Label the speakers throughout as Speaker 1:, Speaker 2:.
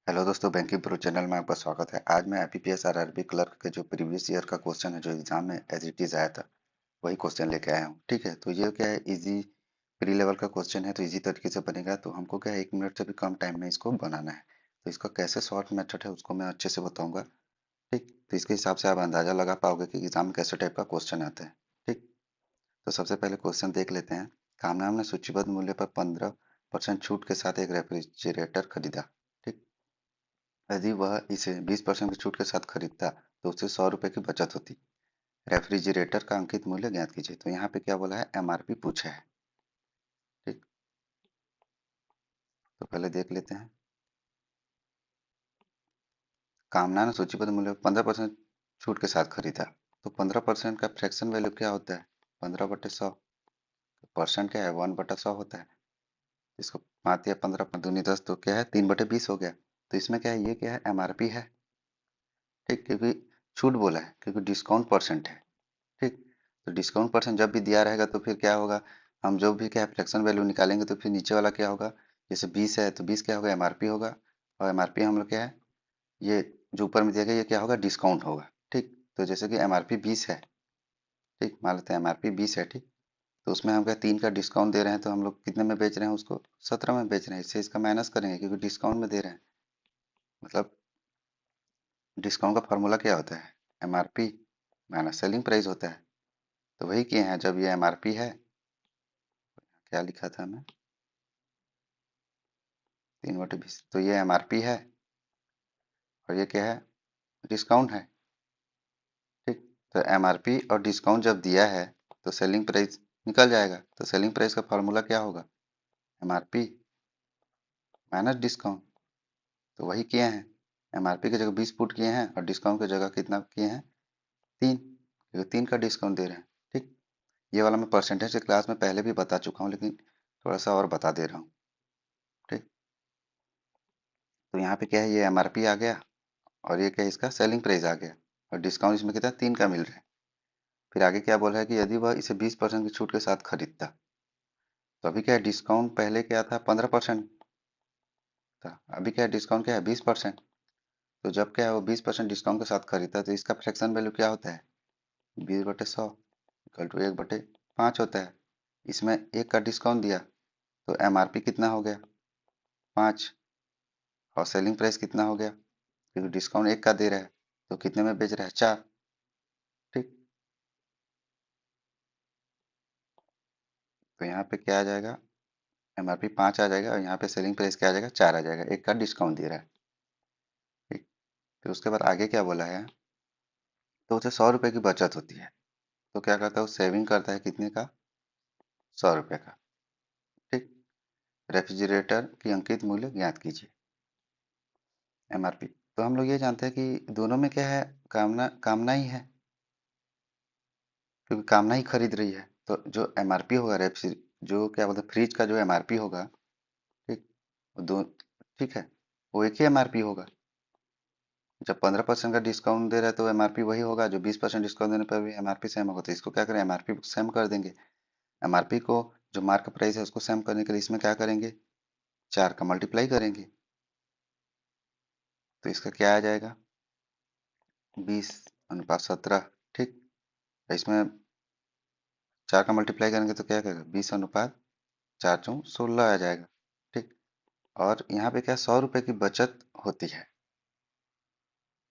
Speaker 1: Hello दोस्तों, banking pro channel में आपका स्वागत है। आज मैं आईपीपीएस आरआरबी क्लर्क के जो प्रीवियस ईयर का क्वेश्चन है, जो एग्जाम में एज इट इज आया था, वही क्वेश्चन लेके आया हूँ। ठीक है, तो ये क्या है, इजी प्री लेवल का क्वेश्चन है, तो इजी तरीके से बनेगा। तो हमको क्या है, 1 मिनट से भी कम टाइम में इसको बनाना है। तो इसका कैसे शॉर्ट मेथड है उसको मैं अच्छे से बताऊंगा। ठीक, तो इसके हिसाब से आप अंदाजा लगा पाओगे कि एग्जाम में कैसे टाइप का क्वेश्चन आता है। ठीक, तो सबसे पहले क्वेश्चन देख लेते हैं। कामनाम ने सूचीबद्ध मूल्य पर 15% छूट के साथ एक रेफ्रिजरेटर खरीदा। ठीक, यदि वह इसे 20% की छूट के साथ खरीदता तो उसे 100 रुपये की बचत होती। रेफ्रिजरेटर का अंकित मूल्य ज्ञात कीजिए। तो यहाँ पे क्या बोला है, एमआरपी पूछा है। ठीक, तो पहले देख लेते हैं। कामना ने सूचीबद्ध मूल्य 15% छूट के साथ खरीदा। तो 15% का फ्रैक्शन वैल्यू क्या होता है, 15/100। परसेंट क्या है, 1/100 होता है। इसको 5 या 15 दूनी 10, तो क्या है, 3/20 हो गया। तो इसमें क्या है, ये क्या है, एमआरपी है। ठीक, क्योंकि छूट बोला है, क्योंकि डिस्काउंट परसेंट है। ठीक, तो डिस्काउंट परसेंट जब भी दिया रहेगा तो फिर क्या होगा, हम जो भी क्या है फ्रैक्शन वैल्यू निकालेंगे तो फिर नीचे वाला क्या होगा। जैसे 20 है तो 20 क्या होगा, एमआरपी होगा। और एमआरपी हम लोग क्या है, ये जो ऊपर में दिया गया ये क्या होगा, डिस्काउंट होगा। ठीक, तो जैसे कि एमआरपी 20 है। ठीक, मान लेते हैं एमआरपी 20 है। ठीक, तो उसमें हम क्या 3 का डिस्काउंट दे रहे हैं, तो हम लोग कितने में बेच रहे हैं उसको, 17 में बेच रहे हैं। इससे इसका माइनस करेंगे क्योंकि डिस्काउंट में दे रहे हैं। मतलब डिस्काउंट का फॉर्मूला क्या होता है, एमआरपी माइनस सेलिंग प्राइस होता है। तो वही किए हैं। जब ये एमआरपी है, क्या लिखा था हमें, 3/20, तो ये एमआरपी है और ये क्या है, डिस्काउंट है। ठीक, तो एमआरपी और डिस्काउंट जब दिया है तो सेलिंग प्राइस निकल जाएगा। तो सेलिंग प्राइस का फार्मूला क्या होगा, एमआरपी माइनस डिस्काउंट। तो वही किए हैं, एमआरपी की जगह 20 पुट किए हैं और डिस्काउंट की जगह कितना किए हैं, 3, क्योंकि 3 का डिस्काउंट दे रहे हैं। ठीक, ये वाला मैं परसेंटेज से क्लास में पहले भी बता चुका हूँ, लेकिन थोड़ा सा और बता दे रहा हूँ। ठीक, तो यहाँ पे क्या है, ये एमआरपी आ गया और ये क्या है, इसका सेलिंग प्राइस आ गया। और डिस्काउंट इसमें कितना, 3 का मिल रहा है। फिर आगे क्या बोल रहा है कि यदि वह इसे 20% की छूट के साथ खरीदता। तो अभी क्या है, डिस्काउंट पहले क्या था, 15% था। अभी क्या है, डिस्काउंट क्या है, 20%। तो जब क्या है, वो 20% डिस्काउंट के साथ खरीदता है तो इसका फ्रैक्शन वैल्यू क्या होता है, 20/100 इक्वल टू 1/5 होता है। इसमें 1 का डिस्काउंट दिया तो एमआरपी कितना हो गया, 5। और सेलिंग प्राइस कितना हो गया, क्योंकि डिस्काउंट 1 का दे रहा है तो कितने में बेच रहा है, 4। ठीक, तो यहाँ पे क्या आ जाएगा, एमआरपी 5 आ जाएगा और यहाँ पे सेलिंग प्राइस क्या आ जाएगा, 4 आ जाएगा। 1 का डिस्काउंट दे रहा है। ठीक, फिर उसके बाद आगे क्या बोला है, तो उसे 100 रुपये की बचत होती है। तो क्या करता है, वो सेविंग करता है कितने का, 100 रुपये का। ठीक, रेफ्रिजरेटर की अंकित मूल्य ज्ञात कीजिए, एमआरपी। तो हम लोग ये जानते हैं कि दोनों में क्या है, कामना कामना ही है, क्योंकि कामना ही खरीद रही है। तो जो एमआरपी होगा, रेफ्रि जो क्या बोलते हैं, फ्रिज का जो एमआरपी होगा। ठीक, वो दो, ठीक है, वो एक ही एमआरपी होगा। जब 15% का डिस्काउंट दे रहा है तो एमआरपी वही होगा, जो 20% डिस्काउंट देने पर भी एमआरपी सेम होगा। तो इसको क्या करें, एमआरपी सेम कर देंगे। एमआरपी को जो मार्क प्राइस है उसको सेम करने के लिए इसमें क्या करेंगे, 4 का मल्टीप्लाई करेंगे। तो इसका क्या आ जाएगा, 20/17। ठीक, इसमें 4 का मल्टीप्लाई करेंगे तो क्या करेगा, 20/4×4 16 आ जाएगा। ठीक, और यहाँ पे क्या, 100 रुपये की बचत होती है।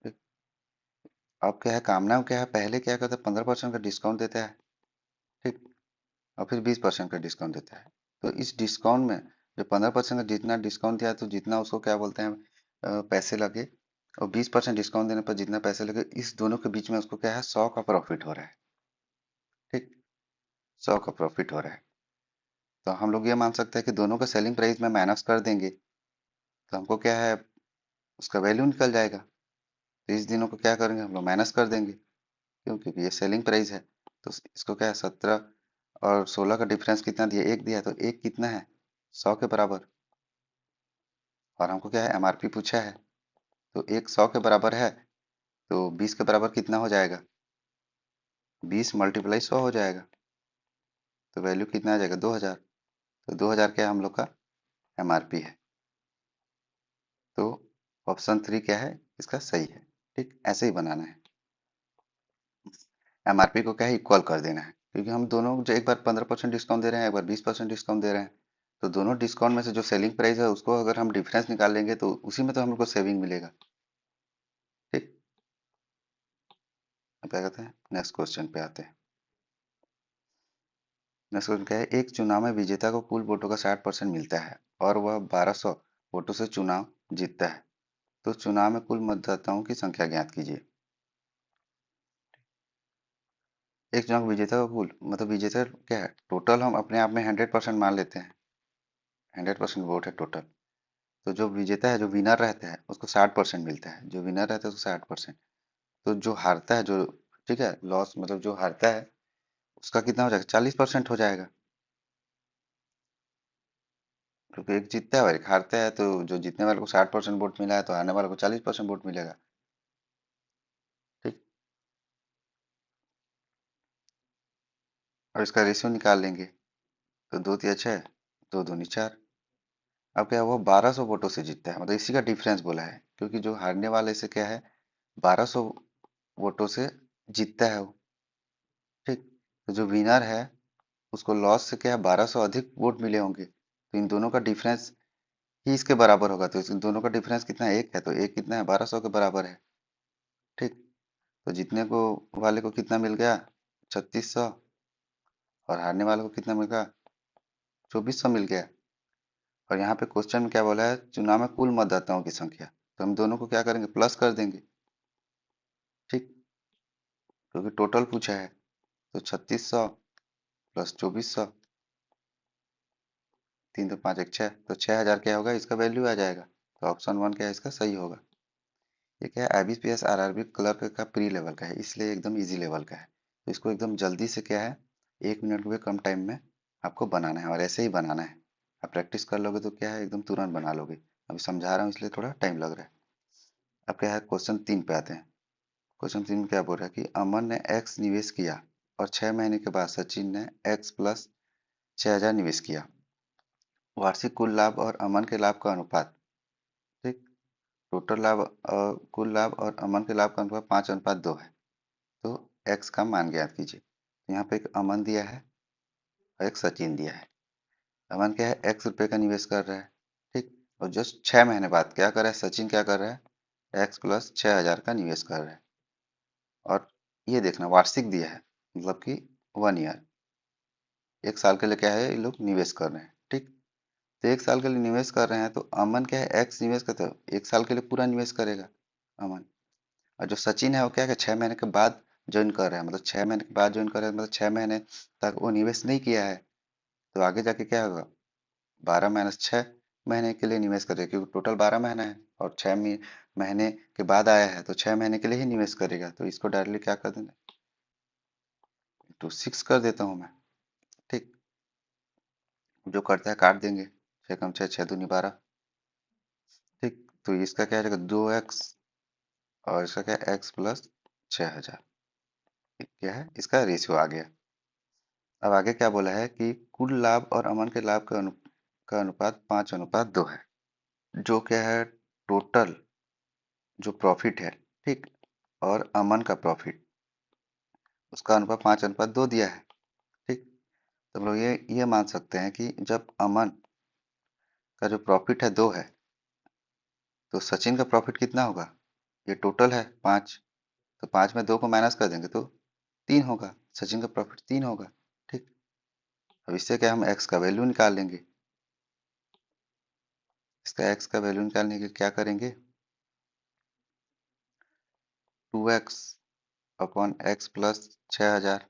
Speaker 1: ठीक, अब क्या है, कामना क्या है, पहले क्या करता है, 15% का डिस्काउंट देता है। ठीक, और फिर 20% का डिस्काउंट देता है। तो इस डिस्काउंट में जो 15% का जितना डिस्काउंट दिया है, तो जितना उसको क्या बोलते हैं, पैसे लगे, और 20% डिस्काउंट देने पर जितना पैसे लगे, इस दोनों के बीच में उसको क्या है, 100 का प्रॉफिट हो रहा है। ठीक, 100 का प्रॉफिट हो रहा है। तो हम लोग ये मान सकते हैं कि दोनों का सेलिंग प्राइस में माइनस कर देंगे तो हमको क्या है, उसका वैल्यू निकल जाएगा। तो इस दिनों को क्या करेंगे, हम लोग माइनस कर देंगे। क्यों, क्योंकि ये सेलिंग प्राइस है। तो इसको क्या है, 17 और 16 का डिफरेंस कितना दिया, 1 दिया है। तो 1 कितना है, 100 के बराबर। और हमको क्या है, एमआरपी पूछा है। तो 1 100 के बराबर है, तो 20 के बराबर कितना हो जाएगा, 20 × 100 हो जाएगा। तो वैल्यू कितना आ जाएगा, 2000। तो 2000 क्या है, हम लोग का एमआरपी है। तो ऑप्शन 3 क्या है इसका सही है। ठीक, ऐसे ही बनाना है। एमआरपी को क्या है इक्वल कर देना है, क्योंकि हम दोनों जो एक बार 15% डिस्काउंट दे रहे हैं, एक बार 20% डिस्काउंट दे रहे हैं, तो दोनों डिस्काउंट में से जो सेलिंग प्राइस है उसको अगर हम डिफरेंस निकाल लेंगे तो उसी में तो हम लोग को सेविंग मिलेगा। ठीक, अब क्या कहते हैं नेक्स्ट क्वेश्चन पे आते हैं। नेक्स्ट क्वेश्चन क्या है, एक चुनाव में विजेता को कुल वोटों का 60% मिलता है और वह 1200 वोटों से चुनाव जीतता है, तो चुनाव में कुल मतदाताओं की संख्या ज्ञात कीजिए। एक चुनाव विजेता का कुल मतलब विजेता क्या है, टोटल हम अपने आप में 100% मान लेते हैं, 100% वोट है टोटल। तो जो विजेता है जो विनर रहता है उसको 60% मिलता है, जो विनर रहता है उसको 60%। तो जो हारता है जो, ठीक है, लॉस मतलब जो हारता है उसका कितना हो जाएगा, 40% हो जाएगा, क्योंकि एक जीतता है और एक हारता है। तो जो जीतने वाले को 60% वोट मिला है तो हारने वाले को 40% वोट मिलेगा। ठीक, और इसका रेशियो निकाल लेंगे तो 2 तिया 6, 2 दूनी 4। अब क्या है वो 1200 वोटों से जीतता है, मतलब इसी का डिफरेंस बोला है, क्योंकि जो हारने वाले से क्या है 1200 वोटों से जीतता है वो। ठीक, तो जो विनर है उसको लॉस से क्या है 1200 अधिक वोट मिले होंगे, तो इन दोनों का डिफरेंस ही इसके बराबर होगा। तो इन दोनों का डिफरेंस कितना है, एक है, तो एक कितना है 1200 के बराबर है। ठीक, तो जीतने को वाले को कितना मिल गया 3600, और हारने वाले को कितना मिल गया 2400 मिल गया। और यहाँ पे क्वेश्चन में क्या बोला है, चुनाव में कुल मतदाताओं की संख्या, तो हम दोनों को क्या करेंगे प्लस कर देंगे। ठीक, क्योंकि टोटल पूछा है, तो 3600 प्लस 2400, 3 2 5 1 6, तो 6000 क्या होगा इसका वैल्यू आ जाएगा। तो ऑप्शन 1 क्या है इसका सही होगा। ये क्या है आईबीपीएस आरआरबी क्लर्क का प्री लेवल का है, इसलिए एकदम इजी लेवल का है। तो इसको एकदम जल्दी से क्या है 1 मिनट में कम टाइम में आपको बनाना है, और ऐसे ही बनाना है। आप प्रैक्टिस कर लोगे तो क्या है एकदम तुरंत बना लोगे। अभी समझा रहा हूँ इसलिए थोड़ा टाइम लग रहा है। अब क्या है क्वेश्चन 3 पे आते हैं। क्वेश्चन 3 में क्या बोल रहा है कि अमन ने एक्स निवेश किया और 6 महीने के बाद सचिन ने एक्स प्लस 6000 निवेश किया। वार्षिक कुल लाभ और अमन के लाभ का अनुपात। ठीक, टोटल लाभ कुल लाभ और अमन के लाभ का अनुपात 5:2 है। तो एक्स का मान ज्ञात कीजिए। तो यहाँ पे एक अमन दिया है और एक सचिन दिया है। अमन क्या है x रुपये का निवेश कर रहा है। ठीक, और जस्ट 6 महीने बाद क्या कर रहा है सचिन, क्या कर रहा है एक्स प्लस 6000 का निवेश कर रहा है। और ये देखना वार्षिक दिया है, मतलब कि 1 ईयर, 1 साल के लिए क्या है ये लोग निवेश कर रहे हैं। ठीक, तो 1 साल के लिए निवेश कर रहे हैं, तो अमन क्या है एक्स निवेश करते हो 1 साल के लिए पूरा निवेश करेगा अमन। और जो सचिन है वो क्या है 6 महीने के बाद ज्वाइन कर रहा है, मतलब 6 महीने के बाद ज्वाइन कर रहा है, मतलब 6 महीने तक वो निवेश नहीं किया है। तो आगे जाके क्या होगा 12 - 6 महीने के लिए निवेश करेगा, क्योंकि टोटल 12 महीना है और 6 महीने के बाद आया है, तो 6 महीने के लिए ही निवेश करेगा। तो इसको डायरेक्टली क्या कर देना, तो 6 कर देता हूँ मैं। ठीक, जो करता है काट देंगे, 6 × 6 6 दूनी 12। ठीक, तो इसका क्या रहेगा 2x, और इसका क्या है एक्स प्लस 6000। क्या है इसका रेशियो आ गया। अब आगे क्या बोला है कि कुल लाभ और अमन के लाभ का अनुपात 5:2 है। जो क्या है टोटल जो प्रॉफिट है, ठीक, और अमन का प्रॉफिट उसका अनुपात 5:2 दिया है। ठीक, तो हम लोग ये मान सकते हैं कि जब अमन का जो प्रॉफिट है 2 है, तो सचिन का प्रॉफिट कितना होगा, ये टोटल है 5, तो 5 में 2 को माइनस कर देंगे तो 3 होगा, सचिन का प्रॉफिट 3 होगा। ठीक, अब इससे क्या हम एक्स का वैल्यू निकाल लेंगे। इसका एक्स का वैल्यू निकालने के लिए क्या करेंगे 2x upon x plus 6000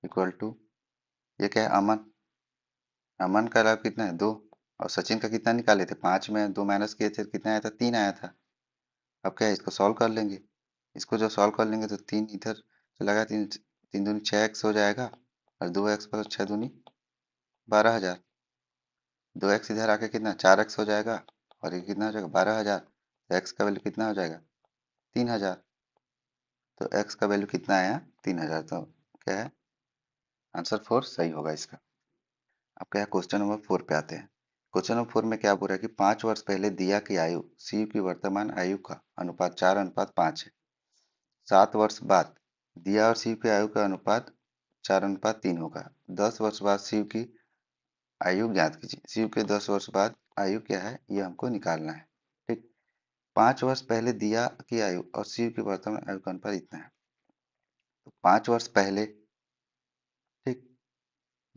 Speaker 1: equal to, ये क्या है अमन, अमन का लाभ कितना है 2, और सचिन का कितना निकाले थे 5 में 2 माइनस किए थे कितना आया था 3 आया था। अब क्या है इसको सॉल्व कर लेंगे। इसको जब सॉल्व कर लेंगे तो 3 इधर चला गया, 3 3 दूनी 6x हो जाएगा, और 2x प्लस 6 दूनी 12000। 2x इधर आके कितना 4x हो जाएगा, और ये कितना हो जाएगा 12000। तो x का वैल्यू कितना हो जाएगा 3000। तो x का वैल्यू कितना आया 3000। तो क्या है आंसर 4 सही होगा इसका। अब क्या है क्वेश्चन नंबर 4 पे आते हैं। क्वेश्चन नंबर 4 में क्या बोल रहा है कि 5 वर्ष पहले दिया की आयु सी की वर्तमान आयु का अनुपात 4:5 है। 7 वर्ष बाद दिया और शिव की आयु का अनुपात 4:3 होगा। 10 वर्ष बाद शिव की आयु ज्ञात कीजिए। शिव के 10 वर्ष बाद आयु क्या है ये हमको निकालना है। ठीक, 5 वर्ष पहले दिया की आयु और शिव की वर्तमान आयु का अनुपात इतना है। तो 5 वर्ष पहले, ठीक,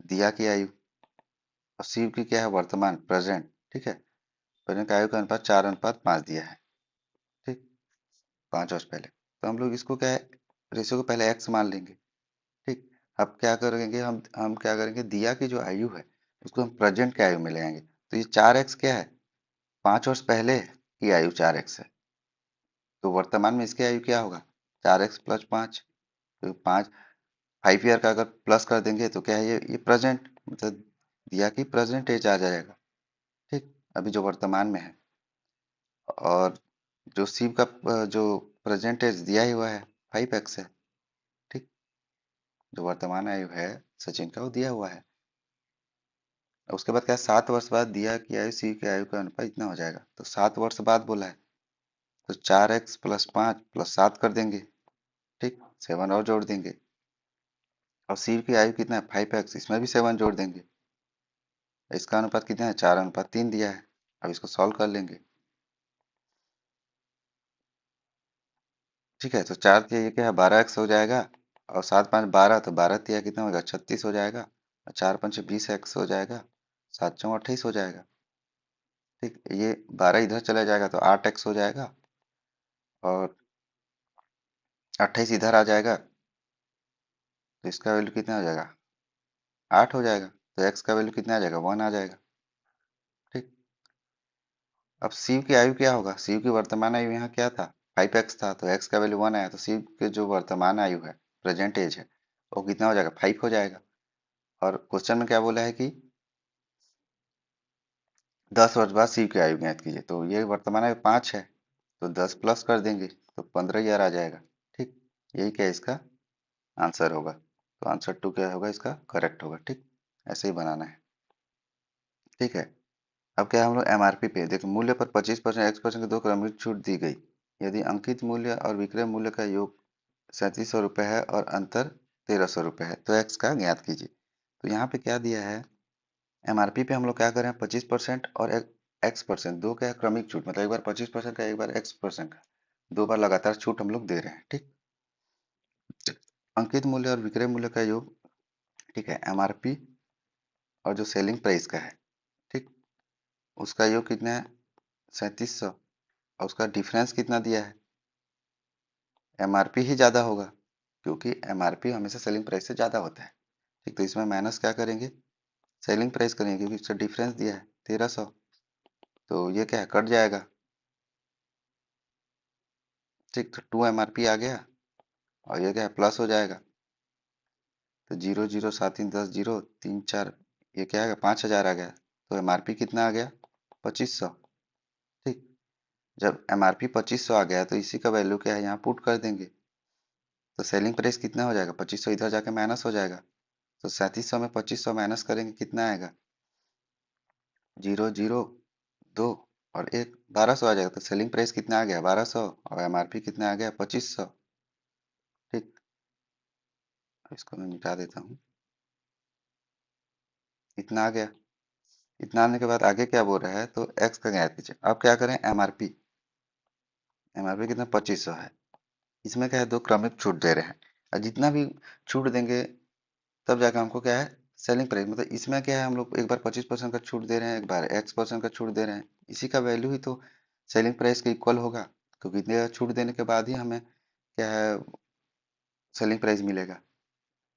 Speaker 1: दिया की आयु और शिव की क्या है वर्तमान प्रेजेंट, ठीक है, प्रेजेंट की आयु का अनुपात 4:5 दिया है। ठीक, 5 वर्ष पहले, तो हम लोग इसको क्या है रेशियो को पहले एक्स मान लेंगे। ठीक, अब क्या करेंगे हम क्या करेंगे दिया की जो आयु है उसको हम प्रेजेंट की आयु में ले आएंगे। तो ये 4x क्या है 5 वर्ष पहले की आयु 4x है, तो वर्तमान में इसकी आयु क्या होगा 4x + 5। तो 5 ईयर का अगर प्लस कर देंगे तो क्या है ये प्रेजेंट मतलब दिया की प्रेजेंट एज आ जाएगा। ठीक, अभी जो वर्तमान में है, और जो शिव का जो प्रेजेंट एज दिया ही हुआ है 5x है। ठीक, जो वर्तमान आयु है सचिन का वो दिया हुआ है। उसके बाद क्या है 7 वर्ष बाद दिया की आयु सी की आयु का अनुपात इतना हो जाएगा। तो 7 वर्ष बाद बोला है तो 4x + 5 + 7 कर देंगे। ठीक, 7 और जोड़ देंगे और सी की आयु कितना है 5x, इसमें भी 7 जोड़ देंगे। इसका अनुपात कितना है 4:3 दिया है। अब इसको सॉल्व कर लेंगे। ठीक है, तो 4 दिया ये क्या है 12x हो जाएगा और 7 5 12, तो 12 दिया कितना होगा 36 हो जाएगा और 4 5 20x हो जाएगा, 7 4 28 हो जाएगा। ठीक, ये 12 इधर चला जाएगा तो 8x हो जाएगा और 28 इधर आ जाएगा तो इसका वैल्यू कितना हो जाएगा 8 हो जाएगा। तो x का वैल्यू कितना आ जाएगा 1 आ जाएगा। ठीक, अब शिव की आयु क्या होगा शिव की वर्तमान आयु यहाँ क्या था 5x था, तो x का वैल्यू 1 आया तो शिव के जो वर्तमान आयु है प्रेजेंट एज है वो कितना हो जाएगा 5 हो जाएगा। और क्वेश्चन में क्या बोला है कि 10 वर्ष बाद शिव की आयु ज्ञात कीजिए। तो ये वर्तमान आयु 5 है तो 10 प्लस कर देंगे तो 15 ईयर आ जाएगा। ठीक, यही क्या इसका आंसर होगा। तो आंसर 2 क्या होगा इसका करेक्ट होगा। ठीक, ऐसे ही बनाना है। ठीक है, अब क्या है हम लोग एमआरपी पे देखो मूल्य पर 25% X% की 2 क्रमिक छूट दी गई यदि अंकित मूल्य और विक्रय मूल्य का योग 3700 रुपये है और अंतर 1300 रुपये है तो एक्स का ज्ञात कीजिए। तो यहाँ पे क्या दिया है एमआरपी पे हम लोग क्या करें 25% और X% दो क्या है क्रमिक छूट, मतलब एक बार 25% का एक बार X% का, दो बार लगातार छूट हम लोग दे रहे हैं। ठीक, अंकित मूल्य और विक्रय मूल्य का योग, ठीक है, एमआरपी और जो सेलिंग प्राइस का है, ठीक, उसका योग कितना है 3700 और उसका डिफरेंस कितना दिया है एमआरपी ही ज़्यादा होगा क्योंकि एमआरपी हमेशा सेलिंग प्राइस से ज़्यादा होता है। ठीक, तो इसमें माइनस क्या करेंगे सेलिंग प्राइस करेंगे क्योंकि इसका डिफरेंस दिया है 1300, तो ये क्या है कट जाएगा। ठीक, तो 2 MRP आ गया और ये क्या है प्लस हो जाएगा तो 0 0 7 3 10 0 3 4 ये क्या आ गया 5000 आ गया। तो एमआरपी कितना आ गया 2500। ठीक, जब एमआरपी 2500 आ गया तो इसी का वैल्यू क्या है यहाँ पुट कर देंगे तो सेलिंग प्राइस कितना हो जाएगा 2500 इधर जाके माइनस हो जाएगा तो 3700 में 2500 माइनस करेंगे कितना आएगा 0 0 2 और 1 1200 आ जाएगा। तो सेलिंग प्राइस कितना आ गया 1200 और एमआरपी कितना आ गया 2500। ठीक, इसको मैं मिटा देता हूँ, इतना आ गया। इतना आने के बाद आगे क्या बोल रहा है तो एक्स का ज्ञात कीजिए। अब क्या करें एमआरपी, एमआरपी कितना 2500 है, इसमें क्या है दो क्रमिक छूट दे रहे हैं और जितना भी छूट देंगे तब जाकर हमको क्या है सेलिंग प्राइस, मतलब इसमें क्या है हम लोग एक बार 25% का छूट दे रहे हैं एक बार X% का छूट दे रहे हैं, इसी का वैल्यू ही तो सेलिंग प्राइस के इक्वल होगा क्योंकि इतने छूट देने के बाद ही हमें क्या है सेलिंग प्राइस मिलेगा।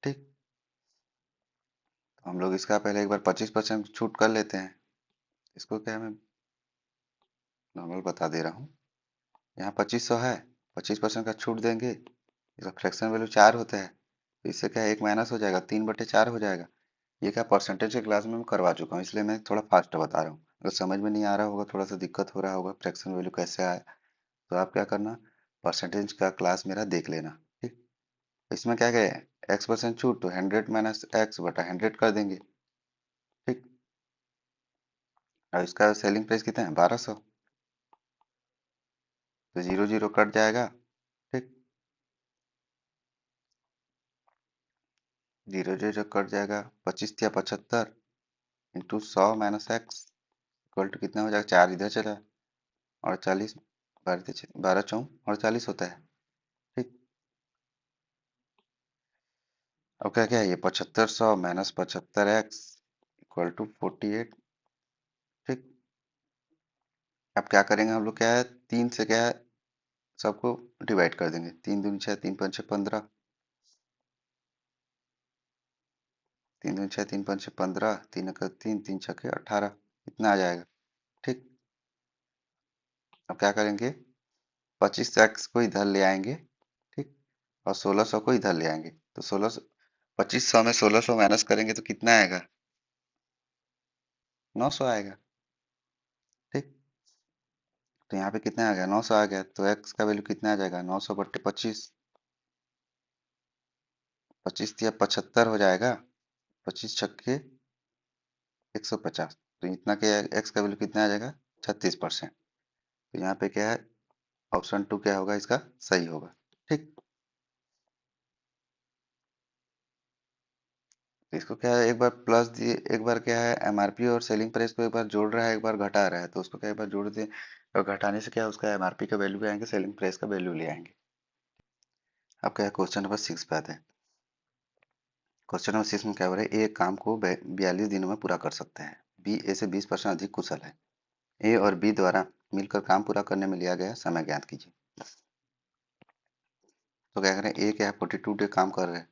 Speaker 1: ठीक, तो हम लोग इसका पहले एक बार 25% छूट कर लेते हैं। इसको क्या मैं नॉर्मल बता दे रहा हूँ, यहाँ 2500 है 25% का छूट देंगे, इसका फ्रैक्शन वैल्यू 4 होता है तो इससे क्या है एक माइनस हो जाएगा 3/4 हो जाएगा। ये क्या परसेंटेज के क्लास में मैं करवा चुका हूँ इसलिए मैं थोड़ा फास्ट बता रहा हूँ। अगर समझ में नहीं आ रहा होगा थोड़ा सा दिक्कत हो रहा होगा फ्रैक्शन वैल्यू कैसे आया तो आप क्या करना परसेंटेज का क्लास मेरा देख लेना। ठीक, इसमें क्या है X% छूट तो 100 - X/100 कर देंगे। ठीक, और इसका सेलिंग प्राइस कितना है 1200, तो 0 0 कट जाएगा। ठीक, 0 0 कट जाएगा, 25 या 75 into 100 minus x equal to कितना हो जाएगा, 4 इधर चला और 40, 12 चौं 48 होता है। ठीक, अब क्या क्या है ये 7500 माइनस 75x इक्वल टू 48। ठीक, अब क्या करेंगे हम लोग, क्या है 3 से क्या है सबको डिवाइड कर देंगे, 3 दूनी 6, 3 5 6 15, 3 दूनी 6, 3 5 6 15, 3 1 3, 3 6 18, इतना आ जाएगा। ठीक, अब क्या करेंगे 25x को इधर ले आएंगे। ठीक, और 1600 को इधर ले आएंगे, तो 1600, 2500 में 1600 माइनस करेंगे तो कितना आएगा, 900 आएगा। ठीक, तो यहाँ पे कितना आ गया, 900 आ गया, तो x का वैल्यू कितना आ जाएगा, 900/25, 25 या 75 हो जाएगा, 25 छक्के 150, तो इतना के x का वैल्यू कितना आ जाएगा, 36%। तो यहाँ पे क्या है, ऑप्शन 2 क्या होगा इसका सही होगा। ठीक, तो इसको क्या है एक बार प्लस दिए, एक बार क्या है एमआरपी और सेलिंग प्राइस को एक बार जोड़ रहा है, एक बार घटा रहा है, तो उसको क्या एक बार जोड़ दे, और घटाने से क्या है उसका एमआरपी का वैल्यू भी आएंगे, सेलिंग प्राइस का वैल्यू ले आएंगे। अब क्या है क्वेश्चन नंबर 6 पे आते हैं। क्वेश्चन नंबर 6 में क्या हो रहा है, ए काम को 42 दिनों में पूरा कर सकता है, बी ए से 20% अधिक कुशल है, ए और बी द्वारा मिलकर काम पूरा करने में लिया गया समय ज्ञात कीजिए। तो क्या करें, ए क्या है 42 डे काम कर रहे हैं,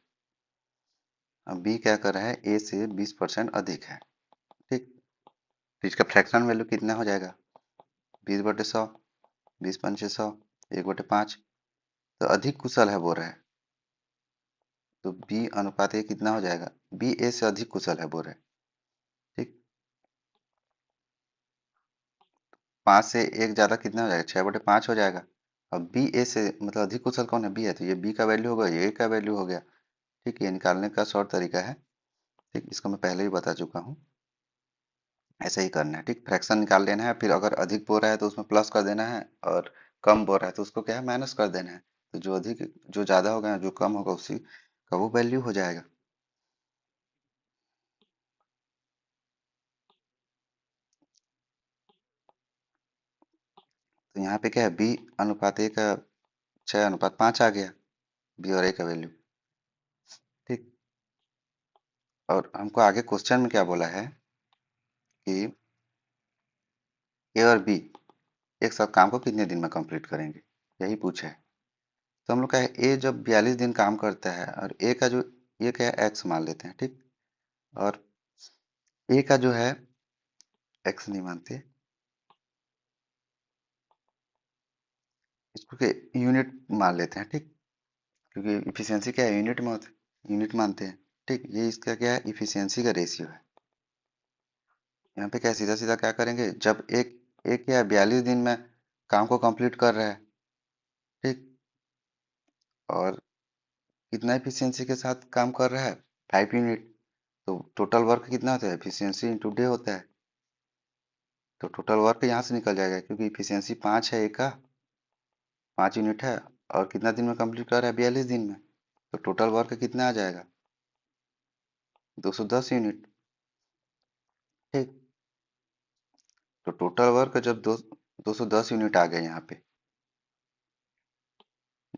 Speaker 1: अब बी क्या कर रहा है, ए से 20% अधिक है। ठीक, तो इसका फ्रैक्शन वैल्यू कितना हो जाएगा, 20/100, 20 × 100, 1/5, तो अधिक कुशल है बोल रहा है, तो बी अनुपात ए कितना हो जाएगा, बी ए से अधिक कुशल है बोल रहे हैं। ठीक, 5 से 1 ज़्यादा कितना हो जाएगा, 6/5 हो जाएगा। अब बी ए से मतलब अधिक कुशल कौन है, बी है, तो ये बी का वैल्यू होगा, ये ए का वैल्यू हो गया। ठीक, ये निकालने का शॉर्ट तरीका है। ठीक, इसको मैं पहले ही बता चुका हूँ, ऐसा ही करना है। ठीक, फ्रैक्शन निकाल लेना है, फिर अगर अधिक बोल रहा है तो उसमें प्लस कर देना है, और कम बोल रहा है तो उसको क्या है माइनस कर देना है, तो जो अधिक जो ज़्यादा होगा जो कम होगा उसी का वो वैल्यू हो जाएगा। तो यहाँ पे क्या है बी अनुपात ए का 6:5 आ गया, बी और ए का वैल्यू। ठीक, और हमको आगे क्वेश्चन में क्या बोला है कि ए और बी एक साथ काम को कितने दिन में कंप्लीट करेंगे, यही पूछा है। तो हम लोग क्या है ए जब 42 दिन काम करता है, और ए का जो ये क्या है एक्स मान लेते हैं। ठीक, और ए का जो है एक्स नहीं मानते, इसको के यूनिट मान लेते हैं। ठीक, क्योंकि इफिशियंसी क्या है यूनिट में होता है, यूनिट मानते हैं। ठीक, ये इसका क्या है इफिशियंसी का रेशियो है। यहाँ पे क्या सीधा सीधा क्या करेंगे, जब एक एक या 42 दिन में काम को कंप्लीट कर रहा है। ठीक, और कितना एफिशिएंसी के साथ काम कर रहा है, 5 यूनिट, तो टोटल वर्क कितना होता है, एफिशिएंसी इंटू डे होता है, तो टोटल वर्क यहाँ से निकल जाएगा, क्योंकि एफिशिएंसी 5 है, एक का 5 यूनिट है, और कितना दिन में कंप्लीट कर रहा है 42 दिन में, तो टोटल वर्क कितना आ जाएगा 210 यूनिट। ठीक, तो टोटल वर्क जब 210 यूनिट आ गया यहाँ पे,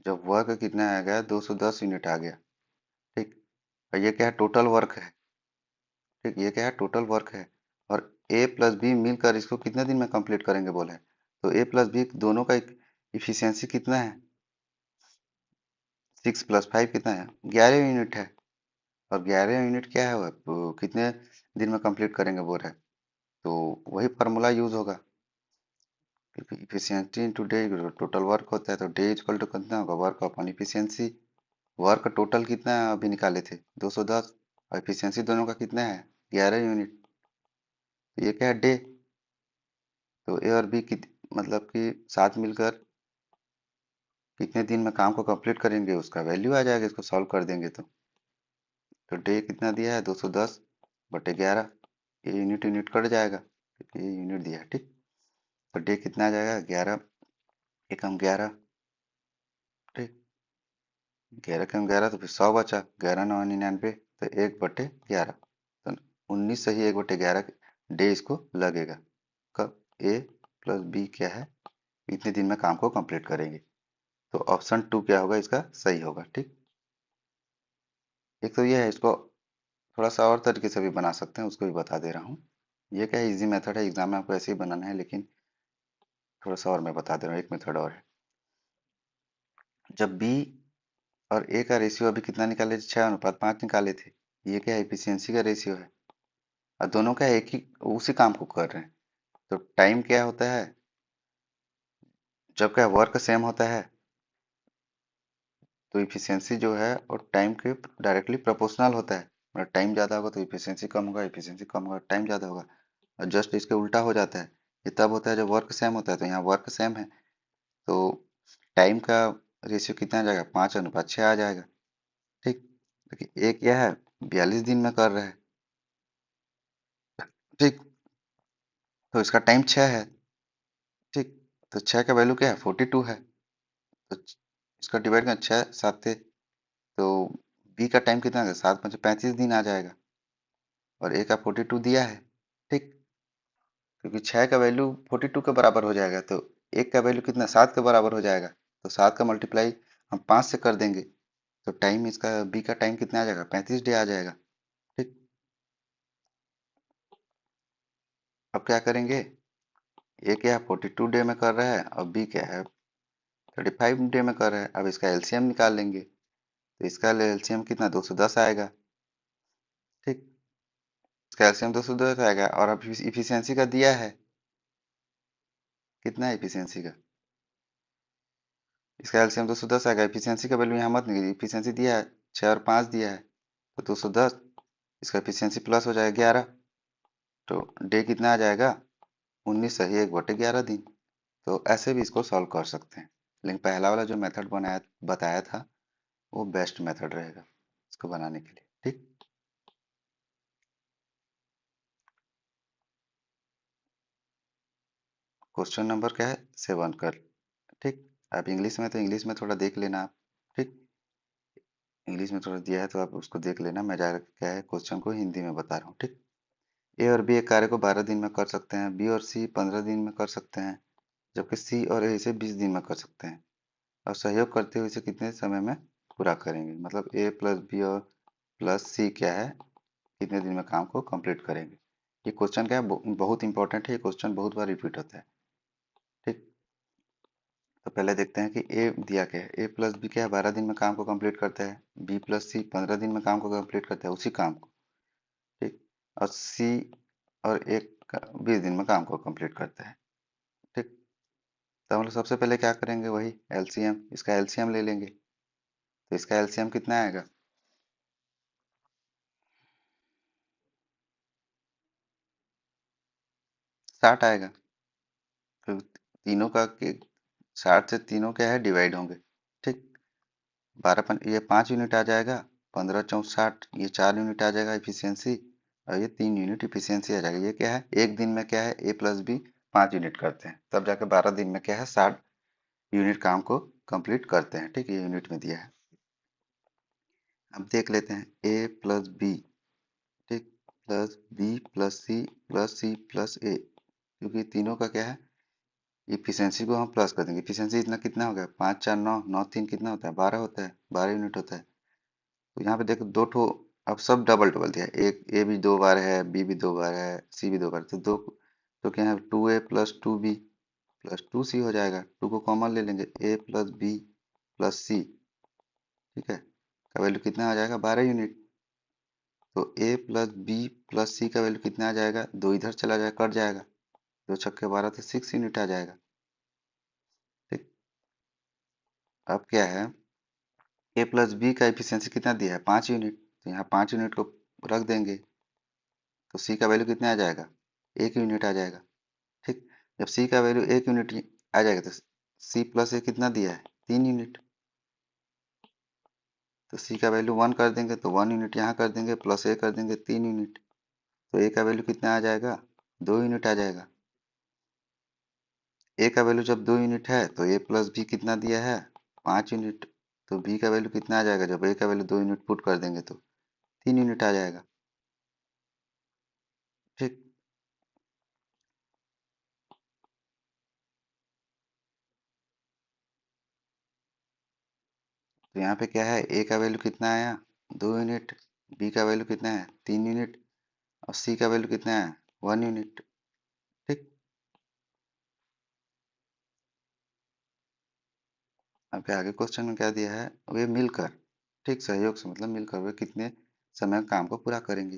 Speaker 1: जब वर्क कितना आ गया 210 यूनिट आ गया। ठीक, और ये क्या है टोटल वर्क है। ठीक, ये क्या है टोटल वर्क है, और ए प्लस बी मिलकर इसको कितने दिन में कंप्लीट करेंगे बोले, तो ए प्लस बी दोनों का इफिशियंसी कितना है, 6 + 5 कितना है 11 यूनिट है, और 11 यूनिट क्या है वो कितने दिन में कंप्लीट करेंगे बोल रहे हैं, तो वही फार्मूला यूज होगा, क्योंकि efficiency into day total work होता है, तो डे इक्वल टू कितना होगा work upon efficiency. Work total कितना अभी निकाले थे 210, और इफिशियंसी दोनों का कितना है 11 यूनिट, तो ये क्या है डे, तो ए और बी मतलब कि साथ मिलकर कितने दिन में काम को कंप्लीट करेंगे उसका वैल्यू आ जाएगा, इसको सॉल्व कर देंगे तो डे कितना दिया है 210/11, ये यूनिट यूनिट कट जाएगा, क्योंकि ये यूनिट दिया है। ठीक, तो डे कितना आ जाएगा, 11 एकम 11। ठीक, 11 तो फिर 100 बचा, 11×9 = 99, तो 1/11, तो 19 से ही 1/11 डे इसको लगेगा। कब ए प्लस बी क्या है, इतने दिन में काम को कंप्लीट करेंगे। तो ऑप्शन 2 क्या होगा इसका सही होगा। ठीक, एक तो ये है, इसको थोड़ा सा और तरीके से भी बना सकते हैं, उसको भी बता दे रहा हूँ। ये क्या है, इजी मेथड है, एग्जाम में आपको ऐसे ही बनाना है, लेकिन थोड़ा सा और मैं बता दे रहा हूँ, एक मेथड और है। जब बी और ए का रेशियो अभी कितना निकाले थे, 6:5 निकाले थे। ये क्या है, एफिशिएंसी का रेशियो है, और दोनों क्या है, एक ही उसी काम को कर रहे हैं। तो टाइम क्या होता है, जब क्या वर्क सेम होता है तो इफिशियंसी जो है और टाइम के डायरेक्टली प्रोपोर्शनल होता है। मतलब टाइम ज़्यादा होगा तो इफिशियंसी कम होगा, इफिशियंसी कम होगा टाइम ज़्यादा होगा। और जस्ट इसके उल्टा हो जाता है, ये तब होता है जब वर्क सेम होता है। तो यहाँ वर्क सेम है, तो टाइम का रेशियो कितना आ जाएगा, 5:6 आ जाएगा। ठीक, देखिए एक यह है 42 दिन में कर रहा है। ठीक, तो इसका टाइम 6 है। ठीक, तो 6 का वैल्यू क्या है, 42 है। तो इसका डिवाइड कर 6 7 तो बी का टाइम कितना है, 7×5 = 35 दिन आ जाएगा, और ए का 42 दिया है। ठीक, क्योंकि 6 का वैल्यू 42 के बराबर हो जाएगा, तो एक का वैल्यू कितना 7 के बराबर हो जाएगा। तो 7 का मल्टीप्लाई हम 5 से कर देंगे, तो टाइम इसका बी का टाइम कितना आ जाएगा, 35 डे आ जाएगा। ठीक, अब क्या करेंगे, ए क्या है 42 डे में कर रहा है, और बी क्या है 35 डे में कर रहा है। अब इसका एलसीएम निकाल लेंगे, तो इसका एलसीएम कितना 210 आएगा। ठीक, इसका एलसीएम 210 आएगा, और अब इफिशियंसी का दिया है, कितना है इफिशियंसी का, इसका एलसीएम 210 आएगा। इफिशियंसी का वैल्यू यहाँ मत नहीं, इफिशियंसी दिया है 6 और 5 दिया है, तो 210, इसका एफिशिएंसी प्लस हो जाएगा 11, तो डे कितना आ जाएगा 19 सही 1/11 दिन। तो ऐसे भी इसको सॉल्व कर सकते हैं, लेकिन पहला वाला जो मेथड बनाया बताया था वो बेस्ट मेथड रहेगा इसको बनाने के लिए। ठीक, क्वेश्चन नंबर क्या है 7 कर। ठीक, आप इंग्लिश में तो इंग्लिश में थोड़ा देख लेना आप। ठीक, इंग्लिश में थोड़ा दिया है तो आप उसको देख लेना, मैं जाकर क्या है क्वेश्चन को हिंदी में बता रहा हूँ। ठीक, ए और बी एक कार्य को 12 दिन में कर सकते हैं, बी और सी 15 दिन में कर सकते हैं, जबकि सी और ए इसे 20 दिन में कर सकते हैं, और सहयोग करते हुए इसे कितने समय में पूरा करेंगे। मतलब ए प्लस बी और प्लस सी क्या है, कितने दिन में काम को कंप्लीट करेंगे। ये क्वेश्चन क्या है, बहुत इंपॉर्टेंट है, ये क्वेश्चन बहुत बार रिपीट होता है। ठीक, तो पहले देखते हैं कि ए दिया क्या है, ए प्लस बी क्या है 12 दिन में काम को कंप्लीट करता है, बी प्लस सी 15 दिन में काम को कंप्लीट करता है उसी काम को। ठीक, और सी और एक 20 दिन में काम को कंप्लीट करता है। ठीक, तो हम लोग सबसे पहले क्या करेंगे, वही एलसीएम, इसका एलसीएम ले लेंगे। तो इसका एलसीएम कितना आएगा, 60 आएगा। तो तीनों का 60 से तीनों क्या है डिवाइड होंगे। ठीक, 5 यूनिट आ जाएगा, 15×4 = 60, ये 4 यूनिट आ जाएगा इफिशियंसी, और ये 3 यूनिट इफिशियंसी आ जाएगा। ये क्या है, एक दिन में क्या है ए प्लस बी 5 यूनिट करते हैं, तब जाकर 12 दिन में क्या है 60 यूनिट काम को कंप्लीट करते हैं। ठीक, ये यूनिट में दिया है। अब देख लेते हैं ए प्लस बी, ठीक, plus B plus C plus A, क्योंकि तीनों का क्या है इफिशियंसी को हम प्लस कर देंगे। इफिशियंसी इतना कितना हो गया, 5×4 = 9, 9×3 कितना होता है 12 होता है, 12 यूनिट होता है। तो यहाँ पे देखो दो ठो, अब सब डबल डबल दिया है, एक ए भी 2 बार है, बी भी 2 बार है, सी भी 2 बार, तो दो, तो क्या है 2a + 2b + 2c हो जाएगा। 2 को कॉमन ले लेंगे, a + b + c, ठीक है, का वैल्यू कितना आ जाएगा 12 यूनिट। तो a + b + c का वैल्यू कितना आ जाएगा, दो इधर चला जाएगा कट जाएगा, 2×6 = 12, तो 6 यूनिट आ जाएगा। ठीक, अब क्या है ए प्लस बी का एफिशिएंसी कितना दिया है 5 यूनिट, तो यहाँ 5 यूनिट को रख देंगे, तो सी का वैल्यू कितना आ जाएगा 1 यूनिट आ जाएगा। ठीक, जब सी का वैल्यू 1 यूनिट आ जाएगा तो सी प्लस ए कितना दिया है 3 यूनिट, तो सी का वैल्यू 1 कर देंगे, तो 1 यूनिट यहाँ कर देंगे, प्लस ए कर देंगे 3 यूनिट, तो ए का वैल्यू कितना आ जाएगा 2 यूनिट आ जाएगा। ए का वैल्यू जब 2 यूनिट है तो ए प्लस बी कितना दिया है, 5 यूनिट। तो बी का वैल्यू कितना आ जाएगा, जब ए का वैल्यू 2 यूनिट पुट कर देंगे तो 3 यूनिट आ जाएगा। ठीक। तो यहाँ पे क्या है, ए का वैल्यू कितना आया, 2 यूनिट। बी का वैल्यू कितना है, 3 यूनिट। और सी का वैल्यू कितना है, 1 यूनिट। ठीक। अब क्या आगे क्वेश्चन में क्या दिया है, वे मिलकर, ठीक, सहयोग से मतलब मिलकर वे कितने समय में काम को पूरा करेंगे।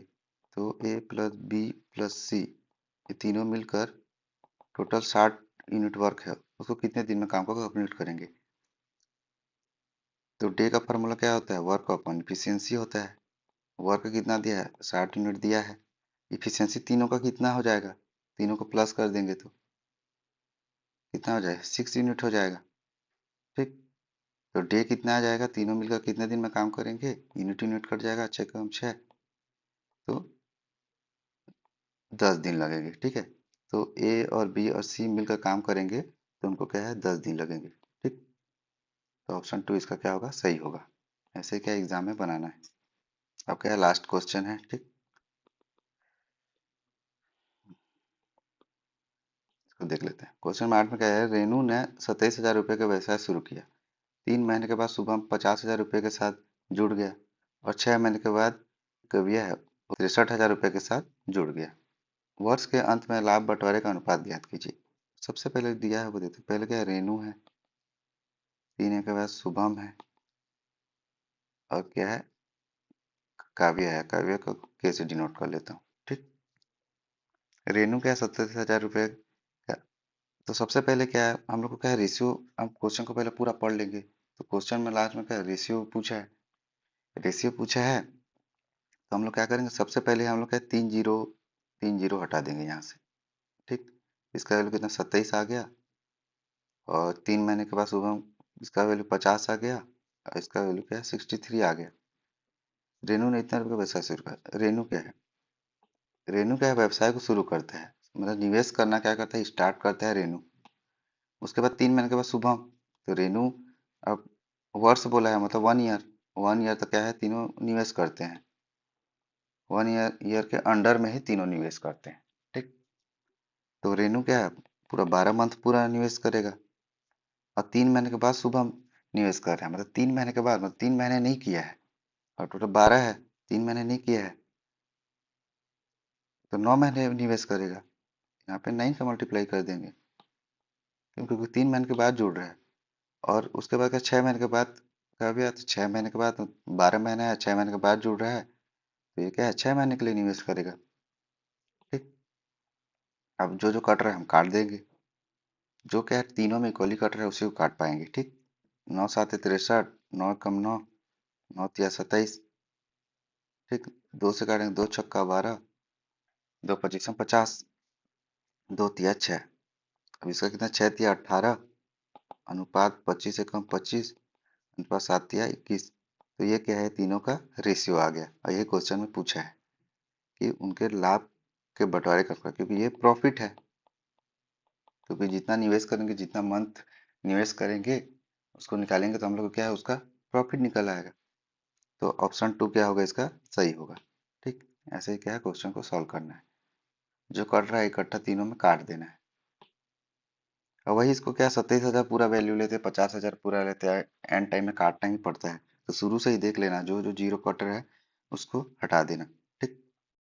Speaker 1: तो ए प्लस बी प्लस सी ये तीनों मिलकर टोटल 60 यूनिट वर्क है, उसको कितने दिन में काम को कंप्लीट करेंगे। तो डे का फॉर्मूला क्या होता है, वर्क अपॉन इफिशियंसी होता है। वर्क कितना दिया है, 60 यूनिट दिया है। इफिशियंसी तीनों का कितना हो जाएगा, तीनों को प्लस कर देंगे तो कितना हो जाएगा, 6 यूनिट हो जाएगा। ठीक। तो डे कितना आ जाएगा, तीनों मिलकर कितने दिन में काम करेंगे, यूनिट यूनिट कट जाएगा, 6 कम 6, तो 10 दिन लगेंगे। ठीक है। तो ए और बी और सी मिलकर काम करेंगे तो उनको क्या है, 10 दिन लगेंगे। ठीक। तो ऑप्शन 2 इसका क्या होगा, सही होगा। ऐसे क्या एग्जाम में बनाना है। अब क्या लास्ट क्वेश्चन है। ठीक। इसको देख लेते हैं। क्वेश्चन नंबर 8 में क्या है, रेनू ने 27,000 रुपये का व्यवसाय शुरू किया। 3 महीने के बाद शुभम 50,000 रुपये के साथ जुड़ गया और 6 महीने के बाद कविया है 63,000 रुपये के साथ जुड़ गया। वर्ष के अंत में लाभ बंटवारे का अनुपात ज्ञात कीजिए। सबसे पहले दिया है वो देते, पहले क्या है, रेनू है, 3 के बाद शुभम है, और क्या है, काव्य है। काव्य को के से डिनोट कर लेता हूँ। ठीक। रेनू क्या है, 27,000 रुपये का। तो सबसे पहले क्या है, हम लोग को क्या है, रेशियो, हम क्वेश्चन को पहले पूरा पढ़ लेंगे। तो क्वेश्चन में लास्ट में क्या है, रेशियो पूछा है। रेशियो पूछा है तो हम लोग क्या करेंगे, सबसे पहले हम लोग क्या है, 3 जीरो हटा देंगे यहाँ से। ठीक। इसका वैल्यू कितना, 27 आ गया। और 3 महीने के बाद शुभम, इसका वैल्यू 50 आ गया, और इसका वैल्यू क्या है, 63 आ गया। रेनू ने इतना रुपये व्यवसाय शुरू किया। रेनू क्या है, रेनू क्या है, व्यवसाय को शुरू करता है, मतलब निवेश करना क्या करता है, स्टार्ट करता है रेनू। उसके बाद 3 महीने के बाद शुभम। तो रेनू, अब वर्ष बोला है मतलब 1 ईयर, 1 ईयर तक क्या है, तीनों निवेश करते हैं। 1 ईयर ईयर के अंडर में ही तीनों निवेश करते हैं। ठीक। तो रेनू क्या है, पूरा 12 मंथ पूरा निवेश करेगा। और 3 महीने के बाद शुभम निवेश कर रहा है, मतलब 3 महीने के बाद, मतलब 3 महीने नहीं किया है, और टोटल 12 है, 3 महीने नहीं किया है, तो 9 महीने निवेश करेगा। यहाँ पे 9 का मल्टीप्लाई कर देंगे, क्योंकि 3 महीने के बाद जुड़ रहा है। और उसके बाद क्या, 6 महीने के बाद का भी है, तो 6 महीने के बाद 12 महीने है, 6 महीने के बाद जुड़ रहा है, तो ये क्या है, 6 महीने के लिए निवेश करेगा। ठीक। अब जो जो कट रहा है हम काट देंगे, जो क्या है तीनों में इक्वली कट रहा है उसी को काट पाएंगे। ठीक। 9 7 63, 9 कम 9, 9 तिया 27। ठीक। 2 से काटेंगे, 2 छक्का 12, 2 पच्चीस 50, 2 तिया 6। अब इसका कितना, 6 तिया 18, अनुपात 25 से कम 25, अनुपात 7 तिया 21। तो ये क्या है, तीनों का रेशियो आ गया, और ये क्वेश्चन में पूछा है कि उनके लाभ के बंटवारे का, क्योंकि ये प्रॉफिट है, क्योंकि जितना निवेश करेंगे, जितना मंथ निवेश करेंगे उसको निकालेंगे तो हम लोग को क्या है, उसका प्रॉफिट निकल आएगा। तो ऑप्शन 2 क्या होगा, इसका सही होगा। ठीक। ऐसे ही क्या है, क्वेश्चन को सॉल्व करना है, जो कट रहा है इकट्ठा तीनों में काट देना है। और वही इसको क्या, 27,000 पूरा वैल्यू लेते, 50,000 पूरा लेते हैं, एंड टाइम में काटना ही पड़ता है। तो शुरू से ही देख लेना, जो जो जीरो कट रहा है उसको हटा देना।